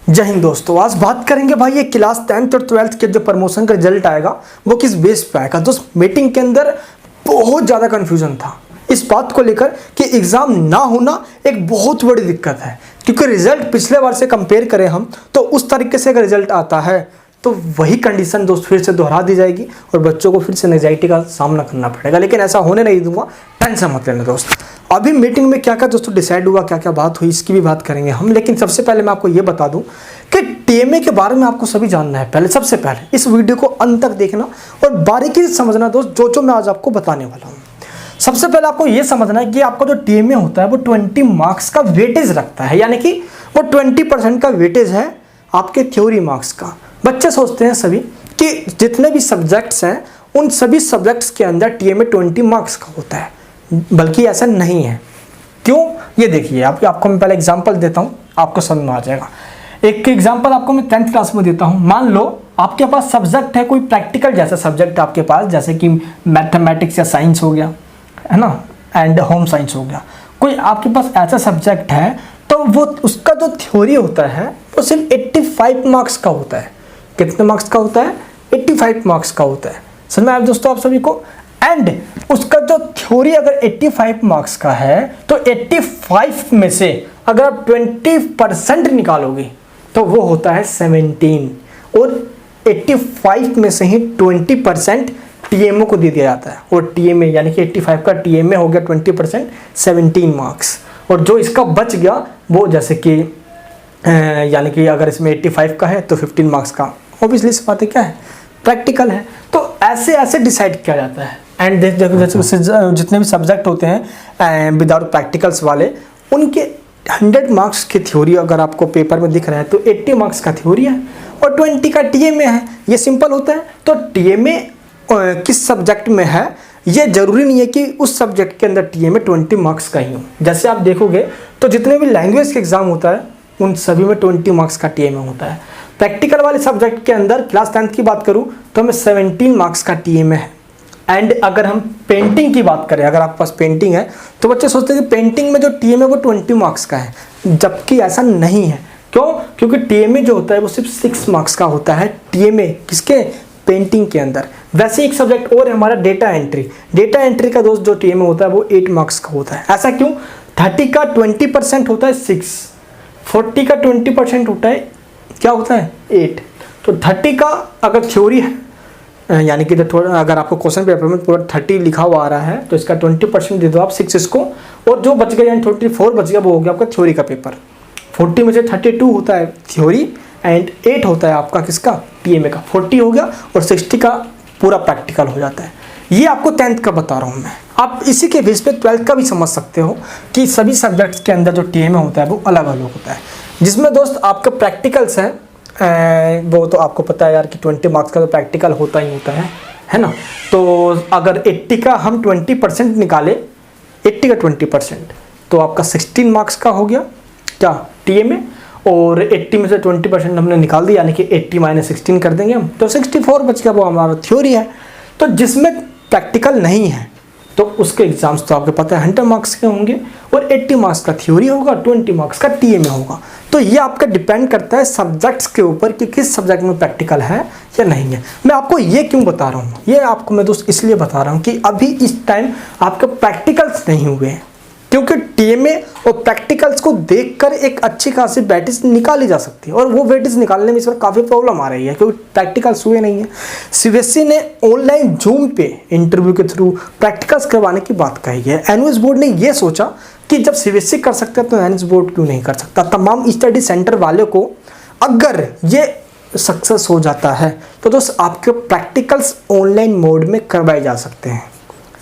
जय हिंद दोस्तों। आज बात करेंगे भाई ये क्लास 10th और 12th के जो प्रमोशन का रिजल्ट आएगा वो किस बेस पे आएगा। दोस्त मीटिंग के अंदर बहुत ज़्यादा कन्फ्यूजन था इस बात को लेकर कि एग्ज़ाम ना होना एक बहुत बड़ी दिक्कत है, क्योंकि रिजल्ट पिछले बार से कंपेयर करें हम तो उस तरीके से अगर रिजल्ट आता है तो वही कंडीशन दोस्त फिर से दोहरा दी जाएगी और बच्चों को फिर से एंग्जाइटी का सामना करना पड़ेगा। लेकिन ऐसा होने नहीं दूंगा, टेंशन मत लेना दोस्त। अभी मीटिंग में क्या क्या दोस्तों डिसाइड हुआ, क्या क्या बात हुई, इसकी भी बात करेंगे हम। लेकिन सबसे पहले मैं आपको ये बता दूं कि टीएमए के बारे में आपको सभी जानना है। पहले सबसे पहले इस वीडियो को अंत तक देखना और बारीकी से समझना दोस्त जो मैं आज आपको बताने वाला हूँ। सबसे पहले आपको ये समझना है कि आपका जो टीएमए होता है वो 20 मार्क्स का वेटेज रखता है, यानी कि वो 20% का वेटेज है आपके थ्योरी मार्क्स का। बच्चे सोचते हैं सभी कि जितने भी सब्जेक्ट्स हैं उन सभी सब्जेक्ट्स के अंदर टीएमए 20 मार्क्स का होता है, बल्कि ऐसा नहीं है। क्यों, ये देखिए आपको मैं पहले एग्जांपल देता हूँ, आपको समझ में आ जाएगा। एक एग्जांपल आपको मैं 10th क्लास में देता हूँ। मान लो आपके पास सब्जेक्ट है कोई प्रैक्टिकल जैसा सब्जेक्ट आपके पास, जैसे कि मैथमेटिक्स या साइंस हो गया है ना, एंड होम साइंस हो गया। कोई आपके पास ऐसा सब्जेक्ट है तो वो उसका जो थ्योरी होता है वो सिर्फ 85 मार्क्स का होता है। कितने मार्क्स का होता है? 85 मार्क्स का होता है। समझ में आया दोस्तों आप सभी को? एंड उसका जो थ्योरी अगर 85 मार्क्स का है तो 85 में से अगर आप 20% निकालोगे तो वो होता है 17, और 85 में से ही 20% टीएमए को दे दिया जाता है। और टीएमए यानी कि 85 का टीएमए हो गया 20%, 17 मार्क्स। और जो इसका बच गया वो जैसे कि यानी कि अगर इसमें 85 का है तो 15 मार्क्स का ऑब्वियसली इस बात है क्या है, प्रैक्टिकल है। तो ऐसे डिसाइड किया जाता है। एंड जैसे जितने भी सब्जेक्ट होते हैं विदाउट प्रैक्टिकल्स वाले, उनके 100 मार्क्स की थ्योरी अगर आपको पेपर में दिख रहा है तो 80 मार्क्स का थ्योरी है और 20 का टीएमए है। ये सिंपल होता है। तो टीएमए किस सब्जेक्ट में है ये जरूरी नहीं है कि उस सब्जेक्ट के अंदर टीएमए 20 मार्क्स का ही हो। जैसे आप देखोगे तो जितने भी लैंग्वेज के एग्जाम होता है उन सभी में 20 मार्क्स का टीएमए होता है। प्रैक्टिकल वाले सब्जेक्ट के अंदर क्लास 10th की बात करूं तो हमें 17 मार्क्स का टीएमए है। एंड अगर हम पेंटिंग की बात करें, अगर आपके पास पेंटिंग है तो बच्चे सोचते हैं कि पेंटिंग में जो टीएमए वो 20 मार्क्स का है, जबकि ऐसा नहीं है। क्यों? क्योंकि टीएमए जो होता है वो सिर्फ 6 मार्क्स का होता है। टीएमए किसके? पेंटिंग के अंदर। वैसे एक सब्जेक्ट और है हमारा डेटा एंट्री। डेटा एंट्री का दोस्त जो टीएमए होता है वो 8 मार्क्स का होता है। ऐसा क्यों? 30 का 20% होता है 6, 40 का 20% होता है क्या होता है 8। तो 30 का अगर थ्योरी है, यानी कि थोड़ा अगर आपको क्वेश्चन पेपर में पूरा 30 लिखा हुआ आ रहा है तो इसका 20% दे दो आप 6 इसको, और जो बच गया यानी 24 बच गया वो हो गया आपका थ्योरी का पेपर। 40 में से 32 होता है थ्योरी एंड 8 होता है आपका किसका? टीएमए का। 40 हो गया और 60 का पूरा प्रैक्टिकल हो जाता है। ये आपको 10th का बता रहा हूँ मैं। आप इसी के बेस पे 12th का भी समझ सकते हो कि सभी सब्जेक्ट्स के अंदर जो टीएमए होता है वो अलग अलग होता है। जिसमें दोस्त आपका प्रैक्टिकल्स हैं वो तो आपको पता है यार कि 20 मार्क्स का तो प्रैक्टिकल होता ही होता है ना। तो अगर 80 का हम 20% निकाले, 80 का 20% तो आपका 16 मार्क्स का हो गया क्या टीएमए, और 80 में से 20% हमने निकाल दिया यानी कि 80 - 16 कर देंगे हम तो 64 बच गया, वो हमारा थ्योरी है। तो जिसमें प्रैक्टिकल नहीं है तो उसके एग्जाम्स तो आपको पता है 100 मार्क्स के होंगे और 80 मार्क्स का थ्योरी होगा, 20 मार्क्स का टीएमए होगा। तो ये आपका डिपेंड करता है सब्जेक्ट्स के ऊपर कि किस सब्जेक्ट में प्रैक्टिकल है या नहीं है। मैं आपको ये क्यों बता रहा हूँ, ये आपको मैं दोस्त इसलिए बता रहा हूँ कि अभी इस टाइम आपके प्रैक्टिकल्स नहीं हुए हैं, क्योंकि टीएमए और प्रैक्टिकल्स को देखकर एक अच्छी खासी वेटेज निकाली जा सकती है और वो वेटेज निकालने में इस बार काफ़ी प्रॉब्लम आ रही है क्योंकि प्रैक्टिकल्स हुए नहीं है। सीबीएसई ने ऑनलाइन जूम पे इंटरव्यू के थ्रू प्रैक्टिकल्स करवाने की बात कही है। एनयूएस बोर्ड ने ये सोचा कि जब सीबीएसई कर सकता है तो एनयूएस बोर्ड क्यों नहीं कर सकता। तमाम स्टडी सेंटर वाले को अगर ये सक्सेस हो जाता है तो दोस्त आपके प्रैक्टिकल्स ऑनलाइन मोड में करवाए जा सकते हैं।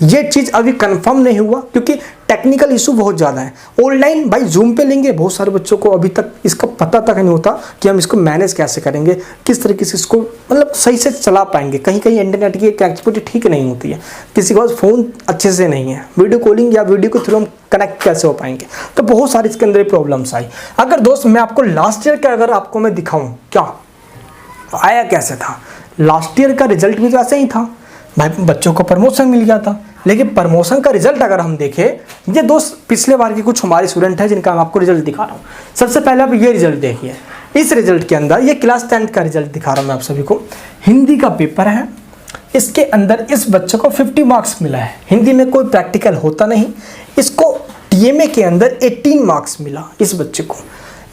ये चीज़ अभी कंफर्म नहीं हुआ क्योंकि टेक्निकल इशू बहुत ज़्यादा है। ऑनलाइन भाई जूम पे लेंगे, बहुत सारे बच्चों को अभी तक इसका पता तक नहीं होता कि हम इसको मैनेज कैसे करेंगे, किस तरीके से इसको मतलब सही से चला पाएंगे। कहीं कहीं इंटरनेट की कनेक्टिविटी ठीक नहीं होती है, किसी के पास फ़ोन अच्छे से नहीं है, वीडियो कॉलिंग या वीडियो के थ्रू हम कनेक्ट कैसे हो पाएंगे। तो बहुत सारी इसके अंदर प्रॉब्लम्स आई। अगर दोस्त मैं आपको लास्ट ईयर का अगर आपको मैं दिखाऊँ क्या आया कैसे था, लास्ट ईयर का रिजल्ट भी तो ऐसे ही था भाई, बच्चों को प्रमोशन मिल गया था। लेकिन प्रमोशन का रिजल्ट अगर हम देखें, ये दोस्त पिछले बार के कुछ हमारे स्टूडेंट हैं जिनका मैं आपको रिजल्ट दिखा रहा हूँ। सबसे पहले आप ये रिजल्ट देखिए, इस रिजल्ट के अंदर ये क्लास 10th का रिजल्ट दिखा रहा हूँ मैं आप सभी को। हिंदी का पेपर है, इसके अंदर इस बच्चे को 50 मार्क्स मिला है। हिंदी में कोई प्रैक्टिकल होता नहीं, इसको टीएमए के अंदर 18 मार्क्स मिला। इस बच्चे को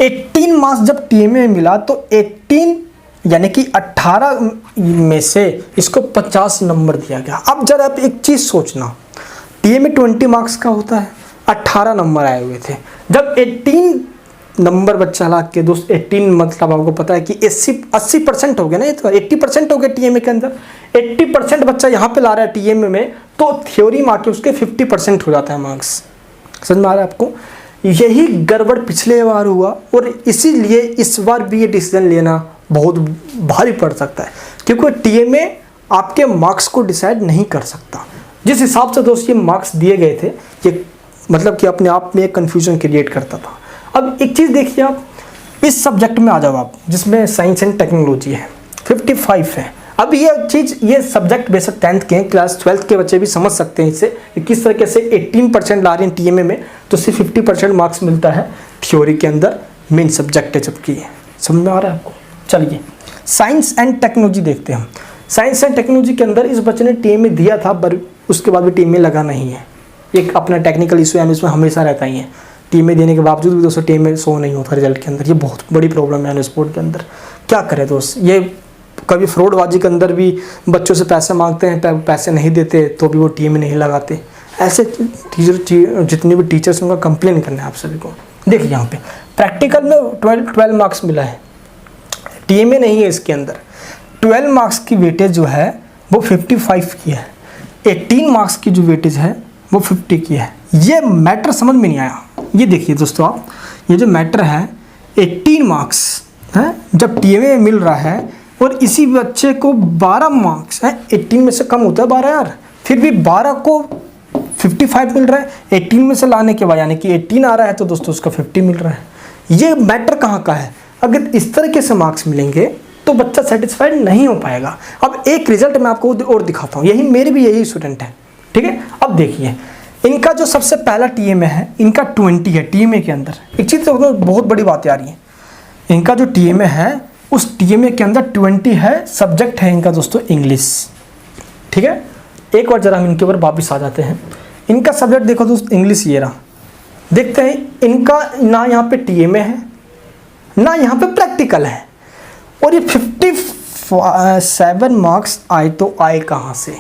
18 मार्क्स जब टीएमए में मिला तो 18 यानी कि 18 में से इसको 50 नंबर दिया गया। अब जरा आप एक चीज़ सोचना, टीएमए 20 मार्क्स का होता है, 18 नंबर आए हुए थे। जब 18 नंबर बच्चा ला के दोस्त 18 मतलब आपको पता है कि 80% हो गया ना, ये तो 80% हो गया टीएमए के अंदर। 80% बच्चा यहाँ पे ला रहा है टीएमए में, तो थ्योरी मार्क्स उसके 50% हो जाता है मार्क्स। समझ में आ रहा है आपको? यही गड़बड़ पिछले बार हुआ और इसीलिए इस बार भी ये डिसीजन लेना बहुत भारी पड़ सकता है, क्योंकि टीएमए आपके मार्क्स को डिसाइड नहीं कर सकता। जिस हिसाब से दोस्त ये मार्क्स दिए गए थे, ये मतलब कि अपने आप में एक कन्फ्यूजन क्रिएट करता था। अब एक चीज़ देखिए, आप इस सब्जेक्ट में आ जाओ आप, जिसमें साइंस एंड टेक्नोलॉजी है, 55 है। अब ये चीज़, ये सब्जेक्ट बेशक 10th के, क्लास 12th के बच्चे भी समझ सकते हैं इससे कि किस तरीके से 18% ला रहे हैं टीएमए में, तो सिर्फ 50% मार्क्स मिलता है थ्योरी के अंदर, मेन सब्जेक्ट है जबकि। समझ में आ रहा है आपको? चलिए साइंस एंड टेक्नोलॉजी देखते हैं हम। साइंस एंड टेक्नोलॉजी के अंदर इस बच्चे ने टीएमए दिया था, पर उसके बाद भी टीएमए लगा नहीं है। एक अपना टेक्निकल इशू है, इसमें हमेशा रहता ही है। टीएमए देने के बावजूद भी दोस्तों टीएमए शो नहीं होता रिजल्ट के अंदर। ये बहुत बड़ी प्रॉब्लम है स्पोर्ट के अंदर। क्या करें दोस्त, ये कभी फ्रॉडबाजी के अंदर भी बच्चों से पैसे मांगते हैं, पैसे नहीं देते तो भी वो टीएमए नहीं लगाते। ऐसे टीचर, जितने भी टीचर्स उनका कंप्लेन करना है आप सभी को। देखिए यहाँ पे प्रैक्टिकल में 12 मार्क्स मिला है, टीएमए नहीं है इसके अंदर। 12 मार्क्स की वेटेज जो है वो 55 की है, 18 मार्क्स की जो वेटेज है वो 50 की है। ये मैटर समझ में नहीं आया। ये देखिए दोस्तों आप, ये जो मैटर है 18 मार्क्स है जब टीएमए में मिल रहा है, और इसी बच्चे को 12 मार्क्स है, 18 में से कम होता है 12 यार, फिर भी 12 को 55 मिल रहा है। 18 में से लाने के बाद यानी कि 18 आ रहा है, तो दोस्तों उसका 50 मिल रहा है। ये मैटर कहाँ का है? अगर इस तरीके से मार्क्स मिलेंगे तो बच्चा सेटिस्फाइड नहीं हो पाएगा। अब एक रिजल्ट मैं आपको और दिखाता हूँ, यही मेरे भी यही स्टूडेंट है, ठीक है। अब देखिए इनका जो सबसे पहला टीएमए है, इनका 20 है टीएमए के अंदर। एक चीज़ तो बहुत बड़ी बात आ रही है, इनका जो टीएमए है उस टीएमए के अंदर 20 है, सब्जेक्ट है इनका दोस्तों इंग्लिश, ठीक है। एक बार जरा हम इनके ऊपर वापस आ जाते हैं। इनका सब्जेक्ट देखो दोस्त इंग्लिश, ये रहा। देखते हैं इनका ना यहाँ पे टीएमए है ना यहाँ पे प्रैक्टिकल है, और ये 57 मार्क्स आए तो आए कहाँ से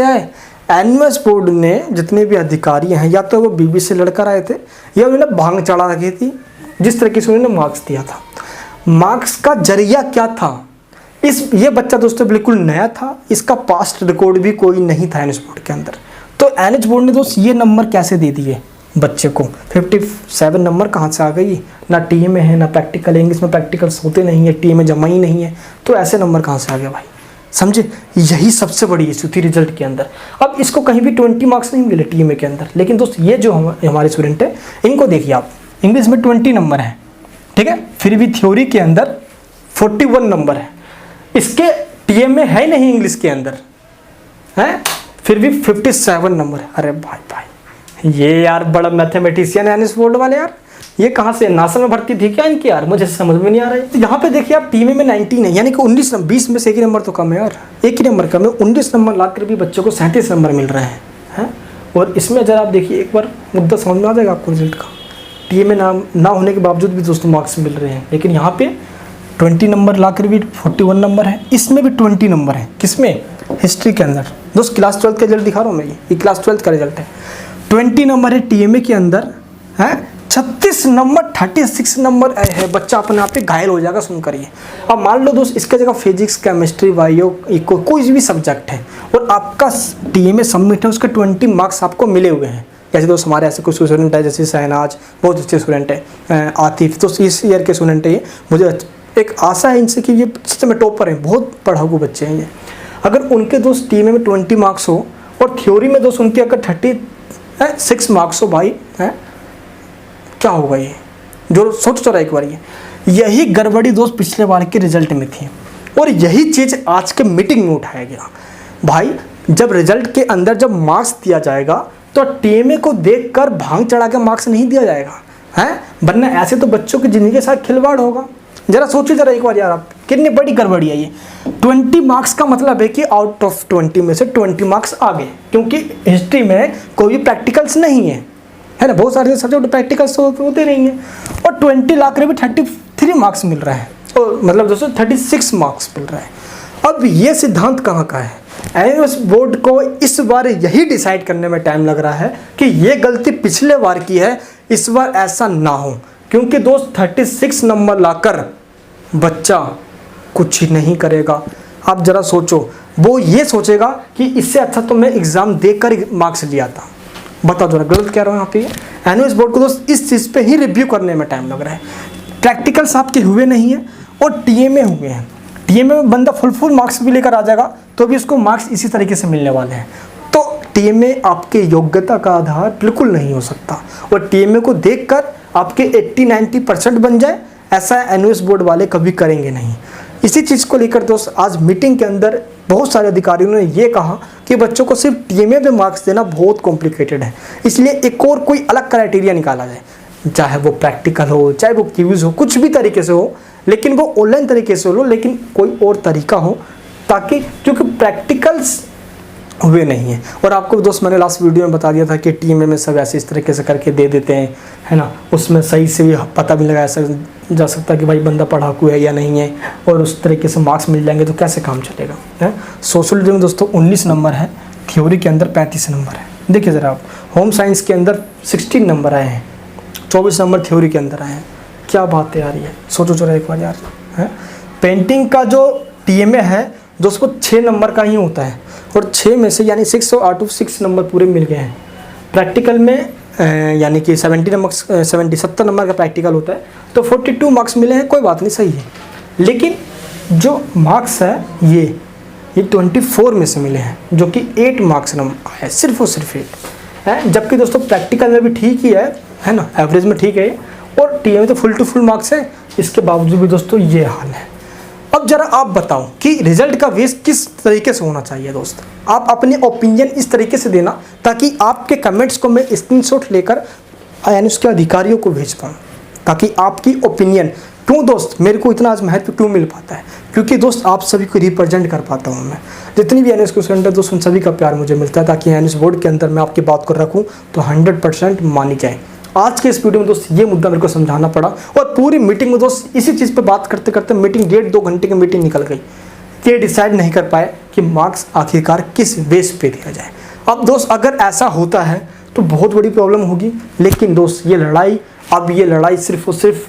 आए? एनएमएस बोर्ड ने जितने भी अधिकारी हैं, या तो वो बीबी से लड़कर आए थे या उन्होंने भांग चढ़ा रखी थी, जिस तरीके से उन्होंने मार्क्स दिया था। मार्क्स का जरिया क्या था? ये बच्चा दोस्तों बिल्कुल नया था, इसका पास्ट रिकॉर्ड भी कोई नहीं था एनएच बोर्ड के अंदर। तो एनएच बोर्ड ने दोस्त ये नंबर कैसे दे दिए बच्चे को? 57 नंबर कहाँ से आ गई? ना टीएमए है ना प्रैक्टिकल है, इंग्लिश में प्रैक्टिकल्स होते नहीं है, टीएमए जमा ही नहीं है, तो ऐसे नंबर कहाँ से आ गया भाई? समझे? यही सबसे बड़ी इशू थी रिजल्ट के अंदर। अब इसको कहीं भी 20 मार्क्स नहीं मिले टीएमए के अंदर, लेकिन दोस्त ये जो हमारे स्टूडेंट है, इनको देखिए आप, इंग्लिश में 20 नंबर है, ठीक है, फिर भी थ्योरी के अंदर 41 नंबर है। इसके टीएमए है नहीं इंग्लिश के अंदर, है फिर भी 57 नंबर है। अरे भाई ये यार बड़ा मैथमेटिशियन है एनएस बोर्ड वाले यार, ये कहाँ से नासा में भर्ती थी क्या इनकी यार? मुझे समझ में नहीं आ रहा है। तो यहाँ पे देखिए आप टीएमए में 19 है, यानी कि 19 नंबर, 20 में से एक ही नंबर तो कम है यार, एक ही नंबर कम है। 19 नंबर लाकर भी बच्चों को 37 नंबर मिल रहे हैं। और इसमें जरा आप देखिए एक बार मुद्दा समझ में आ जाएगा आपको रिजल्ट का। टीएमए ना होने के बावजूद भी दोस्तों मार्क्स मिल रहे हैं, लेकिन यहाँ पे 20 नंबर लाकर भी 41 नंबर है, इसमें भी 20 नंबर है। किसमें? हिस्ट्री के अंदर। दोस्त क्लास 12th का रिजल्ट दिखा रहा हूँ मैं, ये क्लास 12th का रिजल्ट है। 20 नंबर है टीएमए के अंदर, है 36 नंबर, 36 नंबर है। बच्चा अपने आप पे घायल हो जाएगा सुन करिए। अब मान लो दोस्त इसके जगह फिजिक्स, केमिस्ट्री, बायो, इको कोई भी सब्जेक्ट है और आपका टीएमए सबमिट है, उसके 20 मार्क्स आपको मिले हुए हैं। जैसे दोस्त हमारे ऐसे कुछ स्टूडेंट है, जैसे शहनाज बहुत अच्छे स्टूडेंट है, आतिफ तो इस ईयर के स्टूडेंट है ये। मुझे एक आशा है इनसे कि ये सच में टॉपर हैं, बहुत पढ़ाकू बच्चे हैं ये। अगर उनके दोस्त टीएमए में 20 मार्क्स हो और थ्योरी में दोस्त उनके अगर 36 मार्क्स हो भाई, है क्या होगा ये? जो सोच रहा है एक बार, यही गड़बड़ी दोस्त पिछले बार के रिजल्ट में थी और यही चीज़ आज के मीटिंग में उठाया गया। भाई जब रिजल्ट के अंदर जब मार्क्स दिया जाएगा तो टीएमए को देखकर भांग चढ़ा के मार्क्स नहीं दिया जाएगा, हैं? वरना ऐसे तो बच्चों की ज़िंदगी के साथ खिलवाड़ होगा। जरा सोचिए जरा एक बार यार, आप कितनी बड़ी गड़बड़ी है ये। 20 मार्क्स का मतलब है कि आउट ऑफ 20 में से 20 मार्क्स आ गए, क्योंकि हिस्ट्री में कोई भी प्रैक्टिकल्स नहीं है ना, बहुत सारे सब्जेक्ट प्रैक्टिकल्स होते नहीं हैं। और 20 लाख में भी 33 मार्क्स मिल रहा है, और मतलब दोस्तों 36 मार्क्स मिल रहा है। अब ये सिद्धांत कहाँ का है? एनयूएस बोर्ड को इस बार यही डिसाइड करने में टाइम लग रहा है कि ये गलती पिछले बार की है, इस बार ऐसा ना हो। क्योंकि दोस्त 36 नंबर लाकर बच्चा कुछ ही नहीं करेगा। आप जरा सोचो, वो ये सोचेगा कि इससे अच्छा तो मैं एग्ज़ाम देकर मार्क्स लिया था। बताओ जरा, गलत कह रहा हूँ यहाँ पे? एनयूएस बोर्ड को दोस्त इस चीज़ पे ही रिव्यू करने में टाइम लग रहा है। प्रैक्टिकल्स आपके हुए नहीं हैं और टीएमए हुए हैं। टीएमए में बंदा फुल मार्क्स भी लेकर आ जाएगा तो भी उसको मार्क्स इसी तरीके से मिलने वाले हैं। तो टीएमए आपके योग्यता का आधार बिल्कुल नहीं हो सकता, और टीएमए को देखकर आपके 80-90% बन जाए, ऐसा एनयूएस बोर्ड वाले कभी करेंगे नहीं। इसी चीज़ को लेकर दोस्त आज मीटिंग के अंदर बहुत सारे अधिकारियों ने ये कहा कि बच्चों को सिर्फ टीएमए में मार्क्स देना बहुत कॉम्प्लिकेटेड है, इसलिए एक और कोई अलग क्राइटेरिया निकाला जाए, चाहे वो प्रैक्टिकल हो, चाहे वो क्विज हो, कुछ भी तरीके से हो, लेकिन वो ऑनलाइन तरीके से हो, लेकिन कोई और तरीका हो, ताकि क्योंकि प्रैक्टिकल्स हुए नहीं है। और आपको दोस्त मैंने लास्ट वीडियो में बता दिया था कि टीएमए में सब ऐसे इस तरीके से करके दे देते हैं, है ना, उसमें सही से भी पता भी लगाया जा सकता है कि भाई बंदा पढ़ाकू है या नहीं है, और उस तरीके से मार्क्स मिल जाएंगे तो कैसे काम चलेगा, है। सोशल में दोस्तों 19 नंबर है, थ्योरी के अंदर 35 नंबर है। देखिए ज़रा आप, होम साइंस के अंदर 16 नंबर आए हैं, 24 नंबर थ्योरी के अंदर आए हैं। क्या बात है यार, ये सोचो जरा एक बार यार, है। पेंटिंग का जो टीएमए है जो उसको 6 नंबर का ही होता है, और 6 में से यानी 6 आउट ऑफ 6 नंबर पूरे मिल गए हैं। प्रैक्टिकल में यानी कि 70 नंबर का प्रैक्टिकल होता है, तो 42 मार्क्स मिले हैं, कोई बात नहीं, सही है। लेकिन जो मार्क्स है ये 24 में से मिले हैं, जो कि 8 मार्क्स नंबर है, सिर्फ और सिर्फ 8 है। जबकि दोस्तों प्रैक्टिकल में भी ठीक ही है ना, एवरेज में ठीक है, और टीएमए तो फुल टू फुल मार्क्स है, इसके बावजूद भी दोस्तों ये हाल है। अब जरा आप बताओ कि रिजल्ट का बेस किस तरीके से होना चाहिए दोस्त। आप अपने ओपिनियन इस तरीके से देना ताकि आपके कमेंट्स को मैं स्क्रीनशॉट लेकर यानी उसके अधिकारियों को भेज पाऊँ, ताकि आपकी ओपिनियन, क्यों दोस्त मेरे को इतना आज महत्व क्यों मिल पाता है, क्योंकि दोस्त आप सभी को रिप्रेजेंट कर पाता हूँ मैं। जितनी भी एनयूएस के स्टूडेंट है दोस्त, उन सभी का प्यार मुझे मिलता है, ताकि एनयूएस बोर्ड के अंदर मैं आपकी बात कर रखूँ तो 100% मानी जाए। आज के इस वीडियो में दोस्त ये मुद्दा मेरे को समझाना पड़ा, और पूरी मीटिंग में दोस्त इसी चीज़ पे बात करते करते मीटिंग 1.5-2 घंटे की मीटिंग निकल गई। ये डिसाइड नहीं कर पाए कि मार्क्स आखिरकार किस बेस पे दिया जाए। अब दोस्त अगर ऐसा होता है तो बहुत बड़ी प्रॉब्लम होगी। लेकिन दोस्त ये लड़ाई सिर्फ और सिर्फ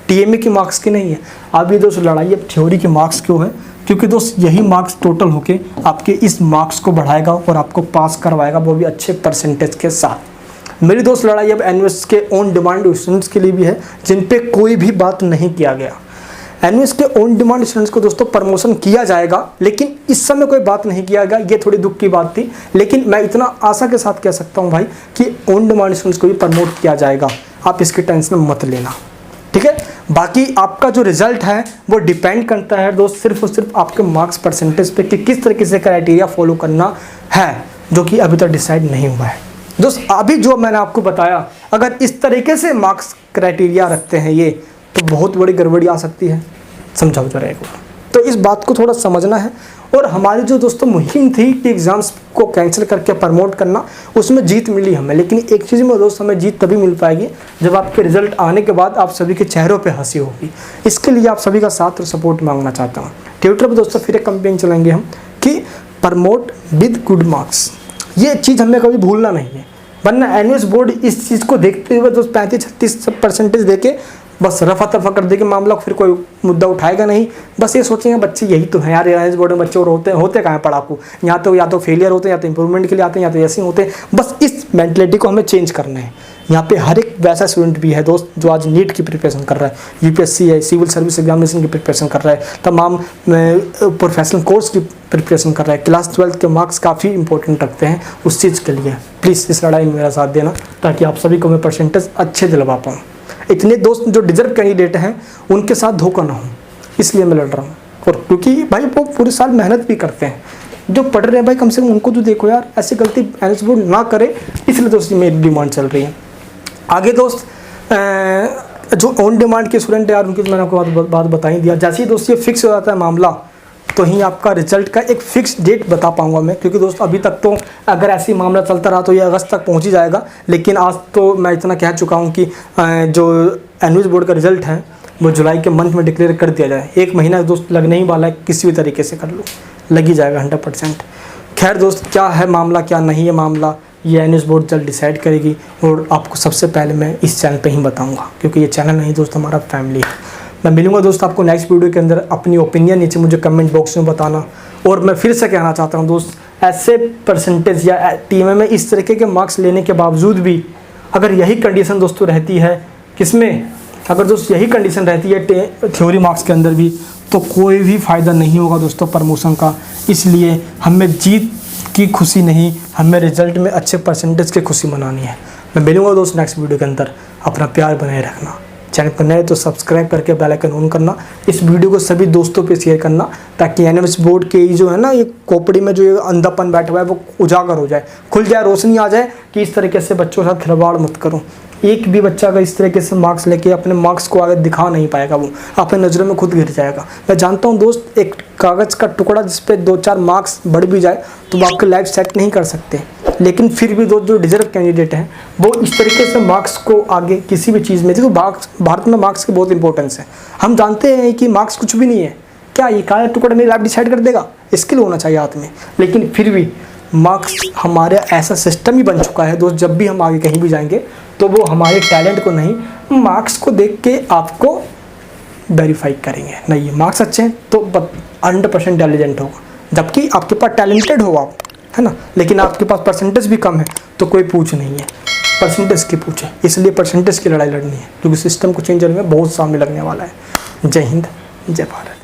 टीएमए के मार्क्स की नहीं है, अब ये दोस्त लड़ाई अब थ्योरी के मार्क्स क्यों है, क्योंकि दोस्त यही मार्क्स टोटल होके आपके इस मार्क्स को बढ़ाएगा और आपको पास करवाएगा, वो भी अच्छे परसेंटेज के साथ। मेरी दोस्त लड़ाई अब एनयूएस के ऑन डिमांड स्टूडेंट्स के लिए भी है, जिन पे कोई भी बात नहीं किया गया। एनयूएस के ऑन डिमांड स्टूडेंट्स को दोस्तों प्रमोशन किया जाएगा, लेकिन इस समय कोई बात नहीं किया गया, ये थोड़ी दुख की बात थी। लेकिन मैं इतना आशा के साथ कह सकता हूँ भाई कि ऑन डिमांड स्टूडेंट्स को भी प्रमोट किया जाएगा, आप इसकी टेंशन मत लेना, ठीक है। बाकी आपका जो रिजल्ट है वो डिपेंड करता है दोस्त सिर्फ और सिर्फ आपके मार्क्स परसेंटेज पे कि किस तरीके से क्राइटेरिया फॉलो करना है, जो कि अभी तक डिसाइड नहीं हुआ है। दोस्त अभी जो मैंने आपको बताया, अगर इस तरीके से मार्क्स क्राइटेरिया रखते हैं ये, तो बहुत बड़ी गड़बड़ी आ सकती है, समझाओ जरा एक बार। तो इस बात को थोड़ा समझना है। और हमारी जो दोस्तों मुहिम थी कि एग्ज़ाम्स को कैंसिल करके प्रमोट करना, उसमें जीत मिली हमें। लेकिन एक चीज़ में दोस्त हमें जीत तभी मिल पाएगी जब आपके रिजल्ट आने के बाद आप सभी के चेहरों पे हंसी होगी। इसके लिए आप सभी का साथ और सपोर्ट मांगना चाहता हूँ। ट्विटर पर दोस्तों फिर एक कैंपेन चलाएंगे हम कि प्रमोट विद गुड मार्क्स, ये चीज़ हमें कभी भूलना नहीं है, वरना एनयूएस बोर्ड इस चीज़ को देखते हुए दोस्त 35-36% देके बस रफा तफा कर देके मामला, फिर कोई मुद्दा उठाएगा नहीं। बस ये सोचेंगे बच्चे यही तो हैं यार, एनयूएस बोर्ड में बच्चे और होते कहाँ हैं पढ़ाकू, यहाँ तो या तो फेलियर होते हैं, या तो इंप्रूवमेंट के लिए आते हैं, या तो ऐसे होते हैं। बस इस मेंटलिटी को हमें चेंज करना है। यहाँ पे हर एक वैसा स्टूडेंट भी है दोस्त जो आज नीट की प्रिपरेशन कर रहा है, यूपीएससी है, सिविल सर्विस एग्जामिनेशन की प्रिपरेशन कर रहा है, तमाम प्रोफेशनल कोर्स की प्रिपरेशन कर रहा है। क्लास 12 के मार्क्स काफ़ी इंपॉर्टेंट रखते हैं उस चीज़ के लिए। प्लीज़ इस लड़ाई में मेरा साथ देना, ताकि आप सभी को मैं परसेंटेज अच्छे दिलवा पाऊँ। इतने दोस्त जो डिजर्व कैंडिडेट हैं उनके साथ धोखा ना हो, इसलिए मैं लड़ रहा हूँ। और क्योंकि भाई वो पूरे साल मेहनत भी करते हैं, जो पढ़ रहे हैं भाई कम से कम उनको तो देखो यार, ऐसी गलती एनयूएस बोर्ड ना करे, इसलिए दोस्त मेरी डिमांड चल रही है। आगे दोस्त जो ऑन डिमांड के स्टूडेंट यार उनकी तो मैंने आपको बात बता ही दिया। जैसे ही दोस्त ये फिक्स हो जाता है मामला तो ही आपका रिजल्ट का एक फ़िक्स डेट बता पाऊंगा मैं, क्योंकि दोस्त अभी तक तो अगर ऐसे ही मामला चलता रहा तो ये अगस्त तक पहुंच ही जाएगा। लेकिन आज तो मैं इतना कह चुका हूं कि जो एनुअल बोर्ड का रिजल्ट है वो जुलाई के मंथ में डिक्लेयर कर दिया जाए। 1 महीना दोस्त लगने ही वाला है, किसी भी तरीके से कर लो, लग ही जाएगा 100%। खैर दोस्त, क्या है मामला क्या नहीं है मामला, ये एनुअल बोर्ड जल्द डिसाइड करेगी और आपको सबसे पहले मैं इस चैनल पे ही बताऊंगा, क्योंकि ये चैनल नहीं दोस्त हमारा फैमिली है। मैं मिलूंगा दोस्त आपको नेक्स्ट वीडियो के अंदर। अपनी ओपिनियन नीचे मुझे कमेंट बॉक्स में बताना। और मैं फिर से कहना चाहता हूँ दोस्त, ऐसे परसेंटेज या टीम में इस तरीके के मार्क्स लेने के बावजूद भी अगर यही कंडीशन दोस्तों रहती है किसमें, अगर दोस्त यही कंडीशन रहती है थ्योरी मार्क्स के अंदर भी, तो कोई भी फ़ायदा नहीं होगा दोस्तों प्रमोशन का। इसलिए हमें जीत की खुशी नहीं, हमें रिजल्ट में अच्छे परसेंटेज की खुशी मनानी है। मैं मिलूंगा दोस्त नेक्स्ट वीडियो के अंदर। अपना प्यार बनाए रखना। चैनल पर नए तो सब्सक्राइब करके बेल आइकन ऑन करना। इस वीडियो को सभी दोस्तों पे शेयर करना, ताकि एनुअल बोर्ड के जो है ना ये खोपड़ी में जो ये अंधापन बैठा हुआ है वो उजागर हो जाए, खुल जाए, रोशनी आ जाए कि इस तरीके से बच्चों के साथ खिलवाड़ मत करो। एक भी बच्चा अगर इस तरीके से मार्क्स लेके अपने मार्क्स को आगे दिखा नहीं पाएगा, वो अपने नज़रों में खुद गिर जाएगा। मैं जानता हूँ दोस्त, एक कागज़ का टुकड़ा जिस पे 2-4 मार्क्स बढ़ भी जाए तो वो आपकी लाइफ सेट नहीं कर सकते। लेकिन फिर भी दोस्त जो डिजर्व कैंडिडेट हैं वो इस तरीके से मार्क्स को आगे किसी भी चीज़ में, देखो भारत में मार्क्स की बहुत इंपॉर्टेंस है। हम जानते हैं कि मार्क्स कुछ भी नहीं है, क्या ये काला टुकड़ा मेरी लाइफ डिसाइड कर देगा, स्किल होना चाहिए हाथ में। लेकिन फिर भी मार्क्स हमारे ऐसा सिस्टम ही बन चुका है दोस्त, जब भी हम आगे कहीं भी जाएंगे तो वो हमारे टैलेंट को नहीं, मार्क्स को देख के आपको वेरीफाई करेंगे। नहीं ये मार्क्स अच्छे हैं तो 100% इंटेलिजेंट होगा, जबकि आपके पास टैलेंटेड हो आप, है ना, लेकिन आपके पास परसेंटेज भी कम है तो कोई पूछ नहीं है, परसेंटेज की पूछे। इसलिए परसेंटेज की लड़ाई लड़नी है, क्योंकि सिस्टम को चेंज करने में बहुत सामने लगने वाला है। जय हिंद, जय भारत।